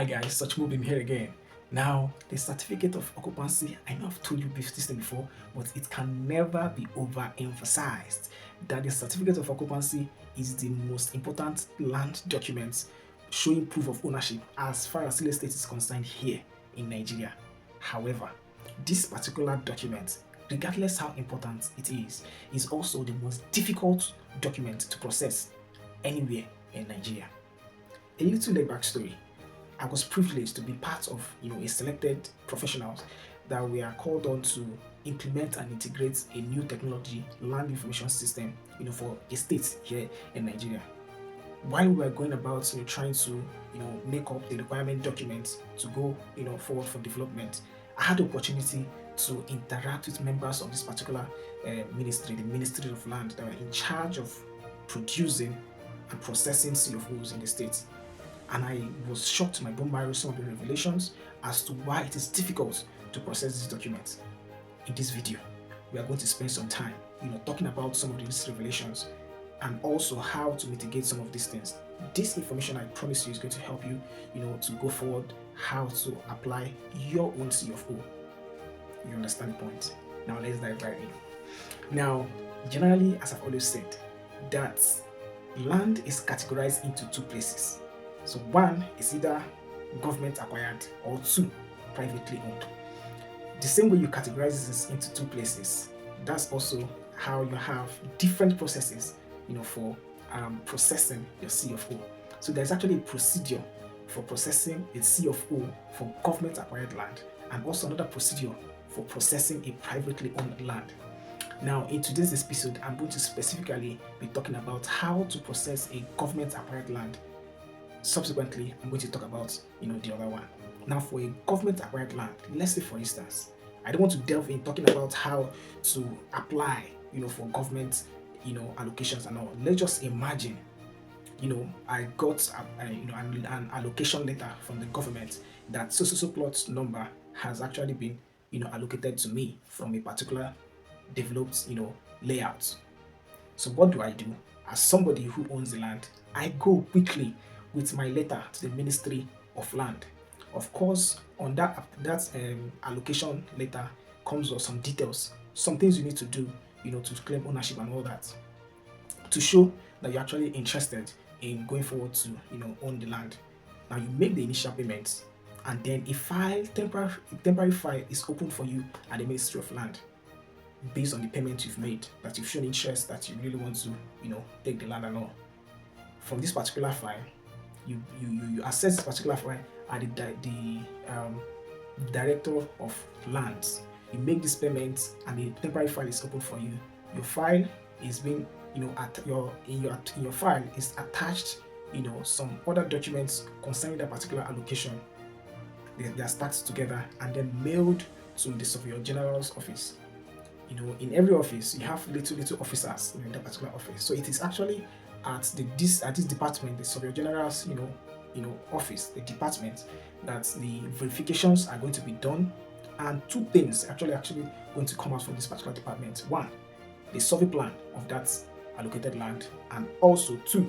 Hi guys, such moving here again. Now, the certificate of occupancy, I know I've told you this thing before, but it can never be overemphasized that the certificate of occupancy is the most important land document showing proof of ownership as far as real estate is concerned here in Nigeria. However, this particular document, regardless how important it is also the most difficult document to process anywhere in Nigeria. A little laid back story. I was privileged to be part of a selected professionals that we are called on to implement and integrate a new technology land information system for a state here in Nigeria. While we were going about trying to make up the requirement documents to go forward for development, I had the opportunity to interact with members of this particular ministry, the Ministry of Land, that were in charge of producing and processing CFOs in the state. And I was shocked to my bone marrow some of the revelations as to why it is difficult to process these documents. In this video, we are going to spend some time, talking about some of these revelations and also how to mitigate some of these things. This information, I promise you, is going to help you, to go forward, how to apply your own CFO. You understand the point? Now let's dive right in. Now, generally, as I've always said, that land is categorized into two places. So one is either government acquired or two, privately owned. The same way you categorize this into two places, that's also how you have different processes, for processing your CFO. So there's actually a procedure for processing a CFO for government acquired land, and also another procedure for processing a privately owned land. Now, in today's episode, I'm going to specifically be talking about how to process a government acquired land. Subsequently, I'm going to talk about the other one. Now, for a government acquired land, let's say for instance, I don't want to delve in talking about how to apply for government allocations and all. Let's just imagine I got an allocation letter from the government that so plot number has actually been allocated to me from a particular developed layout. So what do? As somebody who owns the land, I go quickly with my letter to the Ministry of Land. Of course, on that allocation letter comes with some details, some things you need to do, to claim ownership and all that, to show that you're actually interested in going forward to own the land. Now you make the initial payments, and then a temporary file is opened for you at the Ministry of Land based on the payment you've made, that you've shown interest that you really want to take the land and all. From this particular file, you access this particular file at the director of lands. You make this payment and the temporary file is open for you. Your file is being in your file is attached some other documents concerning that particular allocation. They are stacked together and then mailed to the Surveyor General's office. In every office you have little officers in that particular office. So it is actually at this department, the Surveyor General's office, the department, that the verifications are going to be done, and two things actually going to come out from this particular department. One, the survey plan of that allocated land, and also two,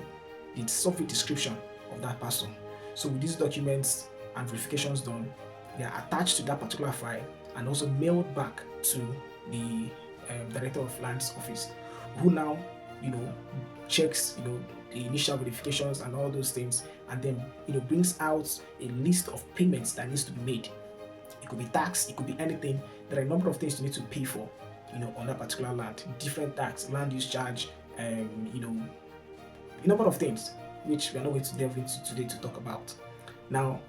the survey description of that parcel. So with these documents and verifications done, they are attached to that particular file and also mailed back to the Director of Lands office, who now checks the initial verifications and all those things, and then brings out a list of payments that needs to be made. It could be tax, it could be anything. There are a number of things you need to pay for on that particular land, different tax, land use charge, a number of things which we are not going to delve into today to talk about. Now,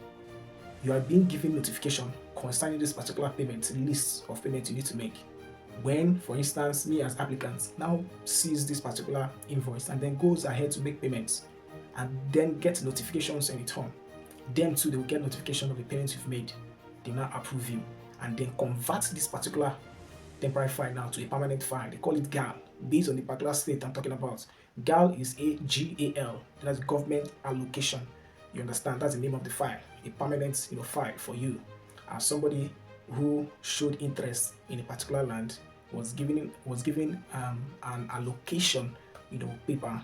you are being given notification concerning this particular payment list of payments you need to make. When, for instance, me as applicant now sees this particular invoice and then goes ahead to make payments and then get notifications in return, them too, they will get notification of the payments you've made. They now approve you and then convert this particular temporary file now to a permanent file. They call it GAL based on the particular state I'm talking about. GAL is AGAL, that's government allocation. You understand? That's the name of the file, a permanent file for you as somebody who showed interest in a particular land, was given an allocation paper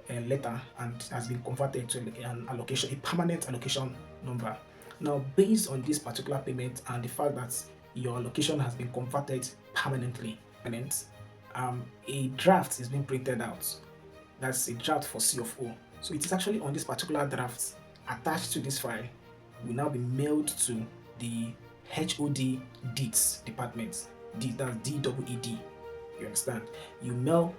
letter, and has been converted to an allocation, a permanent allocation number. Now, based on this particular payment and the fact that your location has been converted permanently, a draft is being printed out. That's a draft for C of O. So it is actually on this particular draft attached to this file will now be mailed to the HOD deeds department. That's DEED. You understand? You mail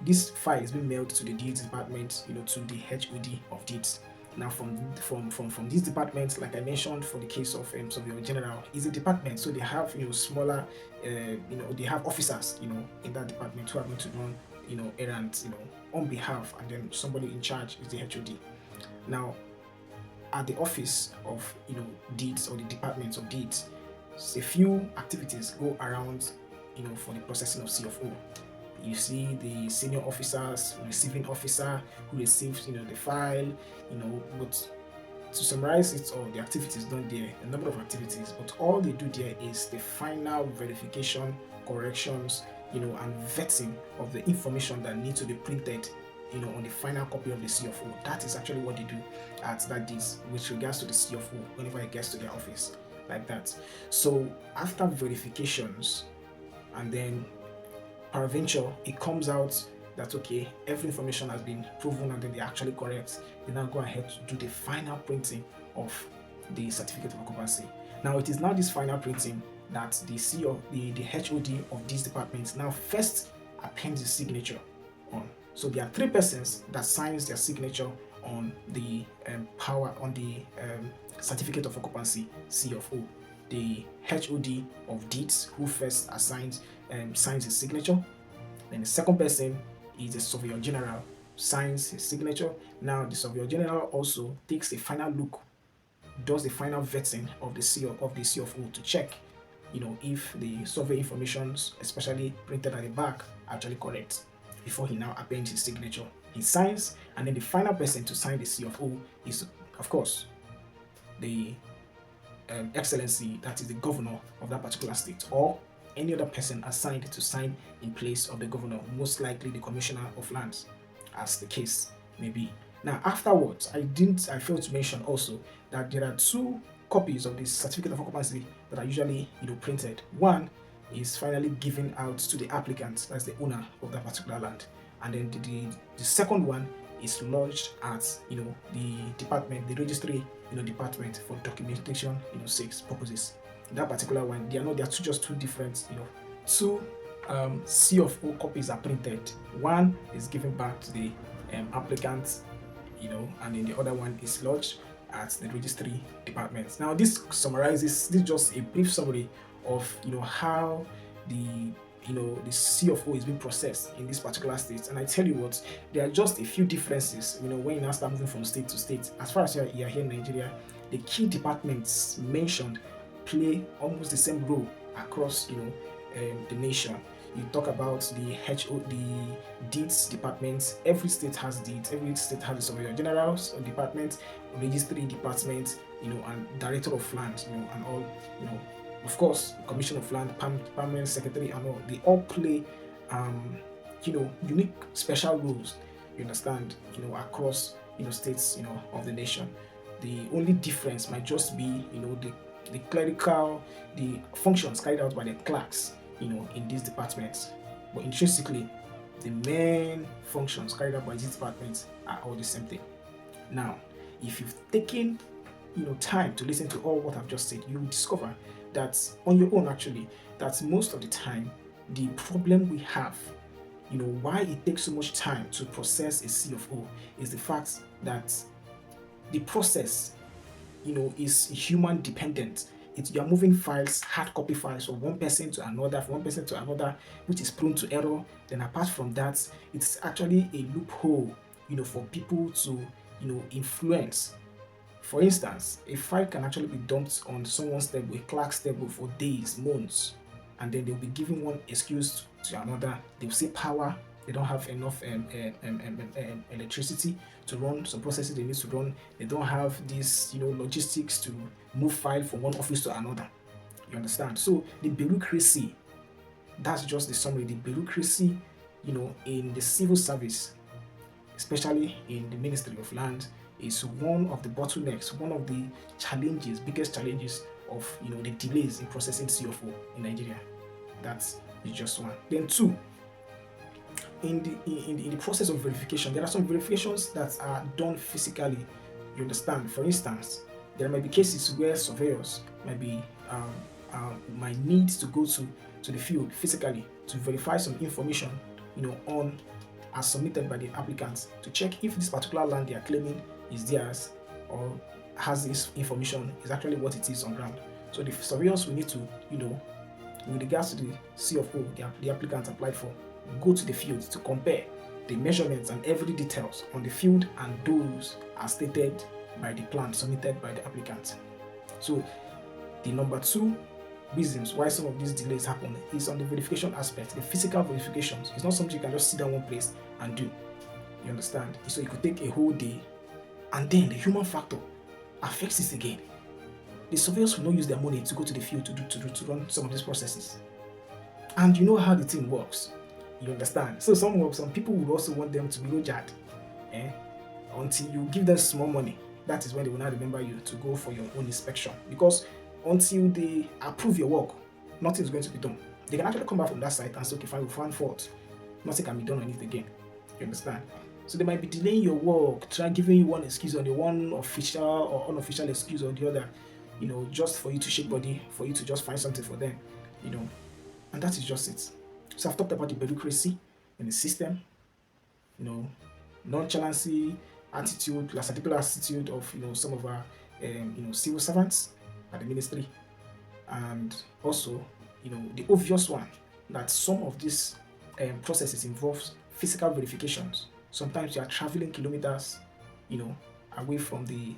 this file is being mailed to the deeds department, to the HOD of deeds. Now, from these departments, like I mentioned, for the case of Surveyor General, is a department, so they have smaller, they have officers, in that department who are going to run errands, on behalf, and then somebody in charge is the HOD. Now, at the office of deeds or the departments of deeds, a few activities go around, for the processing of C of O. You see the senior officers, receiving officer who receives the file, but to summarize it all, the activities done there, a number of activities, but all they do there is the final verification, corrections, and vetting of the information that needs to be printed on the final copy of the C of O. That is actually what they do at that deeds with regards to the C of O whenever it gets to their office, like that. So after verifications, and then peradventure it comes out that okay, every information has been proven and then they're actually correct, they now go ahead to do the final printing of the certificate of occupancy. Now it is now this final printing that the CEO, the HOD of these departments now first appends his signature on. So there are three persons that signs their signature on the certificate of occupancy C of O. The HOD of deeds, who first signs his signature. Then the second person is the Surveyor General, signs his signature. Now the Surveyor General also takes a final look, does the final vetting of the C of O to check, if the survey information, especially printed at the back, are actually correct, before he now appends his signature. He signs, and then the final person to sign the C of O is, of course, the Excellency, that is the governor of that particular state, or any other person assigned to sign in place of the governor, most likely the commissioner of lands, as the case may be. Now afterwards, I failed to mention also that there are two copies of the certificate of occupancy that are usually printed. One is finally given out to the applicant, that's the owner of that particular land, and then the second one is lodged at the department, the registry department, for documentation sake purposes. That particular one, they are just two different two C of O copies are printed. One is given back to the applicant, and then the other one is lodged at the registry department. Now this is just a brief summary of how the C of O is being processed in this particular state. And I tell you what, there are just a few differences when you now start moving from state to state. As far as you are here in Nigeria, the key departments mentioned play almost the same role across the nation. You talk about the deeds departments. Every state has deeds. Every state has a surveyor general's department, registry department, and director of land, and all, of course, commission of land, permanent secretary, and all. They all play, unique special roles. You understand, across states, of the nation. The only difference might just be, the clerical, the functions carried out by the clerks, in these departments. But intrinsically, the main functions carried out by these departments are all the same thing. Now, if you've taken time to listen to all what I've just said, you will discover that on your own actually, that most of the time the problem we have, why it takes so much time to process a C of O, is the fact that the process is human dependent. You are moving files, hard copy files, from one person to another, which is prone to error. Then apart from that, it's actually a loophole, for people to, influence. For instance, a file can actually be dumped on someone's table, a clerk's table, for days, months, and then they'll be giving one excuse to another. They'll say power, they don't have enough electricity to run some processes they need to run. They don't have this, logistics to move file from one office to another. You understand? So the bureaucracy, that's just the summary. The bureaucracy, in the civil service, especially in the Ministry of Land, is one of the bottlenecks, one of the challenges, biggest challenges of the delays in processing CFO in Nigeria. That is just one. Then two, in the process of verification, there are some verifications that are done physically. You understand? For instance, there might be cases where surveyors might need to go to the field physically to verify some information, on as submitted by the applicants, to check if this particular land they are claiming is theirs, or has this information is actually what it is on ground. So the surveyors will need to, with regards to the CFO the applicant applied for, go to the field to compare the measurements and every details on the field and those are stated by the plan submitted by the applicant. So the number two reasons why some of these delays happen is on the verification aspect, the physical verifications. It's not something you can just sit down one place and do. You understand? So it could take a whole day, and then the human factor affects it again. The surveyors will not use their money to go to the field to run some of these processes. And you know how the thing works. You understand? So some people would also want them to be rojared, until you give them small money. That is when they will not remember you to go for your own inspection, because until they approve your work, nothing is going to be done. They can actually come back from that site and say, okay, fine, we found fault. Nothing can be done on it again. You understand? So they might be delaying your work, giving you one excuse on the one official or unofficial excuse on the other, just for you to shake body, for you to just find something for them, and that is just it. So I've talked about the bureaucracy in the system, nonchalancy, attitude, particular attitude of some of our civil servants at the ministry, and also the obvious one that some of these processes involves physical verifications. Sometimes you are traveling kilometers, away from the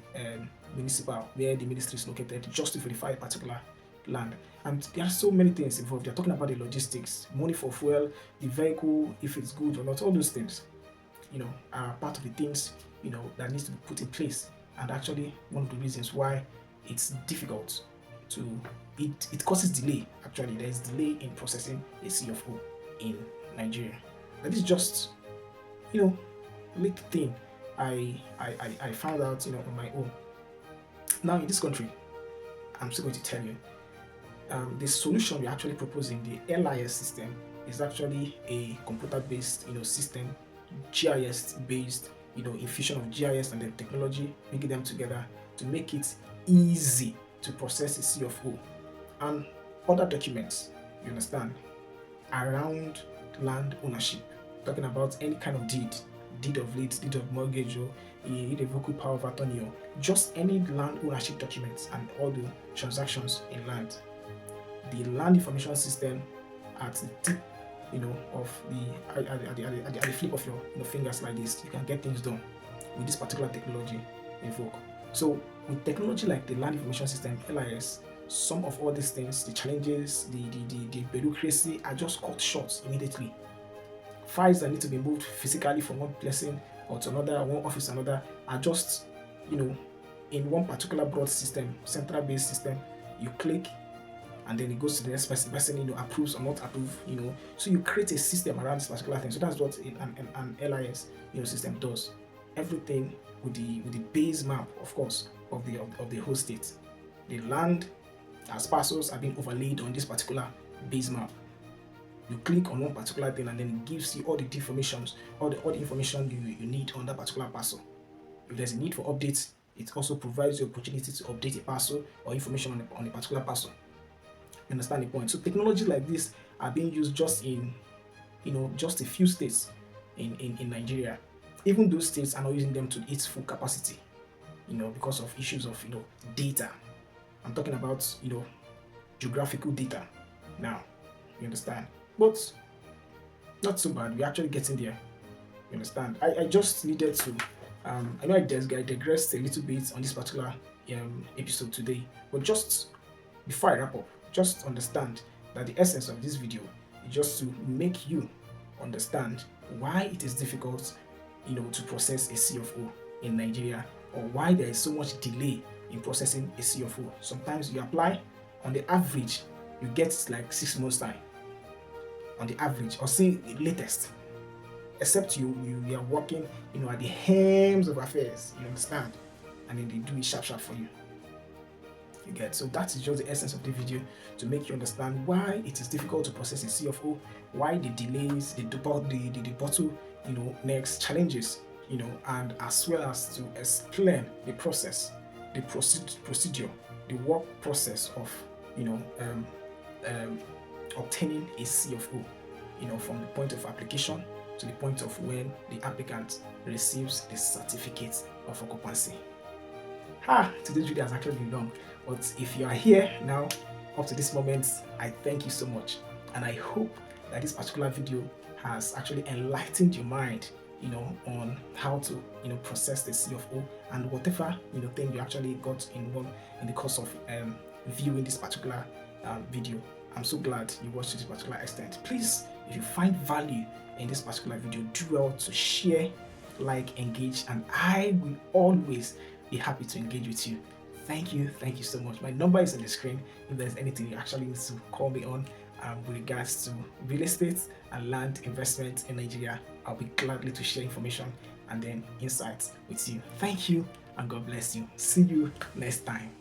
municipal where the ministry is located just to verify a particular land. And there are so many things involved. You're talking about the logistics, money for fuel, the vehicle, if it's good or not. All those things, are part of the things, that needs to be put in place. And actually, one of the reasons why it's difficult it causes delay. Actually, there is delay in processing a CFO in Nigeria. That is just, little thing I found out, on my own. Now in this country, I'm still going to tell you, the solution we're actually proposing, the LIS system, is actually a computer-based, system, GIS-based, infusion of GIS and the technology, making them together to make it easy to process a CFO and other documents, you understand, around land ownership. Talking about any kind of deed of lease, deed of mortgage, or irrevocable power of attorney, or just any land ownership documents and all the transactions in land. The land information system at the tip, of at the flip of your fingers like this, you can get things done with this particular technology invoked. So with technology like the land information system, LIS, some of all these things, the challenges, the bureaucracy are just cut short immediately. Files that need to be moved physically from one person or to another, one office to another, are just, in one particular broad system, central-based system. You click, and then it goes to the next person. The person, approves or not approve. So you create a system around this particular thing. So that's what an LIS, system does. Everything with the base map, of course, of the whole state. The land as parcels are being overlaid on this particular base map. You click on one particular thing and then it gives you all the informations, all the information you need on that particular parcel. If there's a need for updates, it also provides you opportunity to update a parcel or information on a particular parcel. You understand the point? So technology like this are being used just in, just a few states in Nigeria. Even those states are not using them to its full capacity, because of issues of, data. I'm talking about, geographical data now. You understand? But not so bad. We're actually getting there. You understand? I just needed to. I know I digressed a little bit on this particular episode today, but just before I wrap up, just understand that the essence of this video is just to make you understand why it is difficult, to process a CFO in Nigeria, or why there is so much delay in processing a CFO. Sometimes you apply, on the average, you get like 6 months time. On the average, or say the latest. except you are working, at the helms of affairs, you understand, and then they do it sharp for you. You get? So that is just the essence of the video, to make you understand why it is difficult to process a CFO, why the delays, the bottle, next challenges, and as well as to explain the process, the procedure, the work process of, obtaining a CFO, from the point of application to the point of when the applicant receives the certificate of occupancy. Today's video has actually been long, but if you are here now up to this moment, I thank you so much, and I hope that this particular video has actually enlightened your mind, on how to, process the CFO, and whatever, thing you actually got involved in the course of viewing this particular video. I'm so glad you watched to this particular extent. Please, if you find value in this particular video, do well to share, like, engage, and I will always be happy to engage with you. Thank you so much. My number is on the screen. If there's anything you actually need to call me on with regards to real estate and land investment in Nigeria, I'll be gladly to share information and then insights with you. Thank you, and God bless you. See you next time.